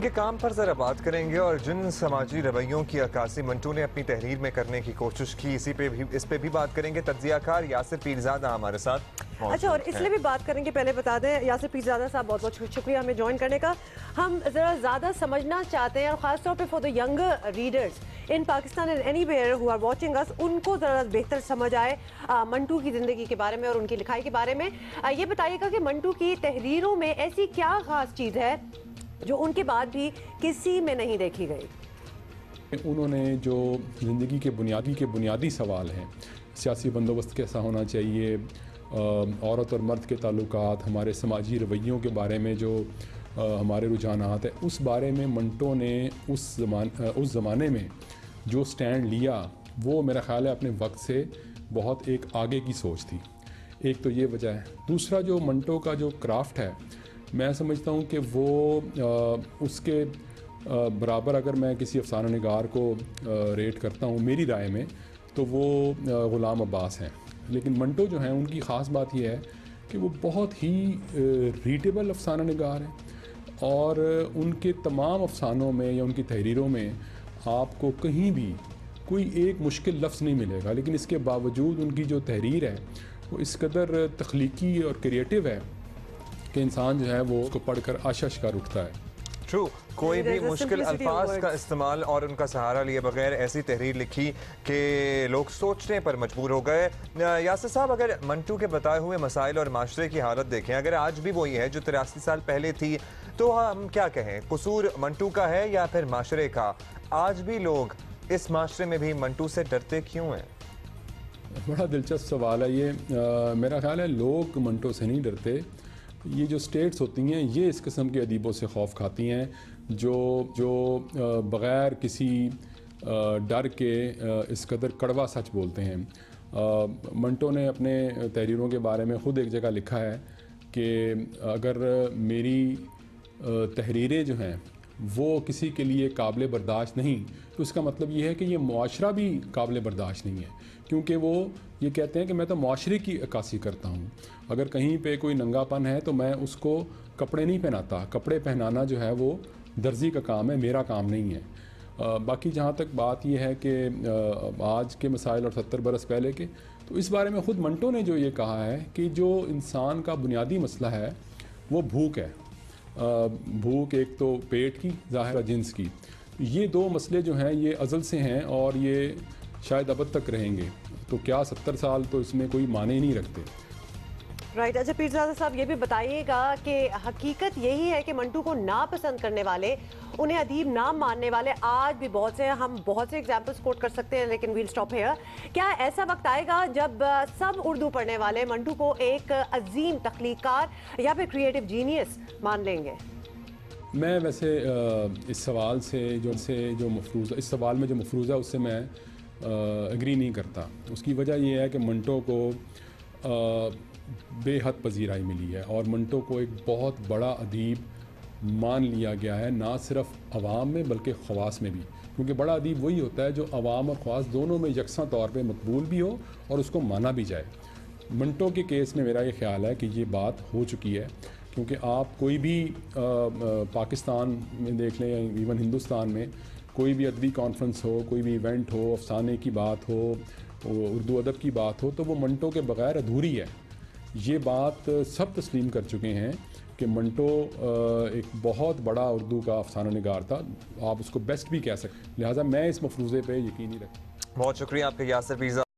کے کام پر ذرا بات کریں گے اور جن سماجی رویوں کی عکاسی منٹو نے اپنی تحریر میں کرنے کی کوشش کی اس پہ بھی بات کریں گے. تجزیہ کار یاسر پیرزادہ ہمارے ساتھ. اچھا، اور اس لیے بھی بات کریں گے. پہلے بتا دیں یاسر پیرزادہ صاحب، بہت بہت شکریہ ہمیں جوائن کرنے کا. ہم ذرا زیادہ سمجھنا چاہتے ہیں، اور خاص طور پہ for the younger readers in Pakistan and anywhere who are watching us, ان کو ذرا بہتر سمجھ آئے منٹو کی زندگی کے بارے میں اور ان کی لکھائی کے بارے میں. یہ بتائیے گا کہ منٹو کی تحریروں میں ایسی کیا خاص چیز ہے جو ان کے بعد بھی کسی میں نہیں دیکھی گئی؟ انہوں نے جو زندگی کے بنیادی سوال ہیں، سیاسی بندوبست کیسا ہونا چاہیے، عورت اور مرد کے تعلقات، ہمارے سماجی رویوں کے بارے میں جو ہمارے رجحانات ہیں، اس بارے میں منٹو نے اس زمانے میں جو سٹینڈ لیا وہ میرا خیال ہے اپنے وقت سے بہت ایک آگے کی سوچ تھی. ایک تو یہ وجہ ہے. دوسرا جو منٹو کا جو کرافٹ ہے، میں سمجھتا ہوں کہ وہ اس کے برابر اگر میں کسی افسانہ نگار کو ریٹ کرتا ہوں میری رائے میں، تو وہ غلام عباس ہیں. لیکن منٹو جو ہیں ان کی خاص بات یہ ہے کہ وہ بہت ہی ریڈیبل افسانہ نگار ہیں، اور ان کے تمام افسانوں میں یا ان کی تحریروں میں آپ کو کہیں بھی کوئی ایک مشکل لفظ نہیں ملے گا. لیکن اس کے باوجود ان کی جو تحریر ہے وہ اس قدر تخلیقی اور کریٹیو ہے کہ انسان جو ہے وہ اس کو پڑھ کر آشش کر اٹھتا ہے. ٹرو، کوئی بھی مشکل الفاظ کا استعمال اور ان کا سہارا لیے بغیر ایسی تحریر لکھی کہ لوگ سوچنے پر مجبور ہو گئے. یاسر صاحب، اگر منٹو کے بتائے ہوئے مسائل اور معاشرے کی حالت دیکھیں، اگر آج بھی وہی ہے جو 83 سال پہلے تھی، تو ہم کیا کہیں؟ قصور منٹو کا ہے یا پھر معاشرے کا؟ آج بھی لوگ اس معاشرے میں بھی منٹو سے ڈرتے کیوں ہیں؟ بڑا دلچسپ سوال ہے یہ. میرا خیال ہے لوگ منٹو سے نہیں ڈرتے. یہ جو سٹیٹس ہوتی ہیں یہ اس قسم کے ادیبوں سے خوف کھاتی ہیں جو بغیر کسی ڈر کے اس قدر کڑوا سچ بولتے ہیں. منٹو نے اپنے تحریروں کے بارے میں خود ایک جگہ لکھا ہے کہ اگر میری تحریریں جو ہیں وہ کسی کے لیے قابل برداشت نہیں، تو اس کا مطلب یہ ہے کہ یہ معاشرہ بھی قابل برداشت نہیں ہے. کیونکہ وہ یہ کہتے ہیں کہ میں تو معاشرے کی عکاسی کرتا ہوں. اگر کہیں پہ کوئی ننگا پن ہے تو میں اس کو کپڑے نہیں پہناتا. کپڑے پہنانا جو ہے وہ درزی کا کام ہے، میرا کام نہیں ہے. باقی جہاں تک بات یہ ہے کہ آج کے مسائل اور 70 برس پہلے کے، تو اس بارے میں خود منٹو نے جو یہ کہا ہے کہ جو انسان کا بنیادی مسئلہ ہے وہ بھوک ہے. بھوک ایک تو پیٹ کی، ظاہر جنس کی. یہ دو مسئلے جو ہیں یہ ازل سے ہیں اور یہ شاید ابد تک رہیں گے. تو کیا 70 سال تو اس میں کوئی معنی نہیں رکھتے. رائٹ. اچھا پیرزادہ صاحب، یہ بھی بتائیے گا کہ حقیقت یہی ہے کہ منٹو کو ناپسند کرنے والے، انہیں ادیب نہ ماننے والے آج بھی بہت سے ہیں. ہم بہت سے ایگزامپلس کوٹ کر سکتے ہیں، لیکن ویل اسٹاپ ہیئر. کیا ایسا وقت آئے گا جب سب اردو پڑھنے والے منٹو کو ایک عظیم تخلیق کار یا پھر کریٹو جینیس مان لیں گے؟ میں ویسے اس سوال سے جو مفروض اس سوال میں جو مفروض ہے اس سے میں اگری نہیں کرتا. اس کی وجہ یہ ہے کہ منٹو کو بے حد پذیرائی ملی ہے، اور منٹو کو ایک بہت بڑا ادیب مان لیا گیا ہے، نہ صرف عوام میں بلکہ خواص میں بھی. کیونکہ بڑا ادیب وہی ہوتا ہے جو عوام اور خواص دونوں میں یکساں طور پہ مقبول بھی ہو اور اس کو مانا بھی جائے. منٹو کے کیس میں میرا یہ خیال ہے کہ یہ بات ہو چکی ہے. کیونکہ آپ کوئی بھی پاکستان میں دیکھ لیں، ایون ہندوستان میں کوئی بھی ادبی کانفرنس ہو، کوئی بھی ایونٹ ہو، افسانے کی بات ہو، اردو ادب کی بات ہو، تو وہ منٹو کے بغیر ادھوری ہے. یہ بات سب تسلیم کر چکے ہیں کہ منٹو ایک بہت بڑا اردو کا افسانہ نگار تھا. آپ اس کو بیسٹ بھی کہہ سکتے. لہٰذا میں اس مفروضے پہ یقین نہیں رکھتا. بہت شکریہ آپ کے یاسر پیرزادہ.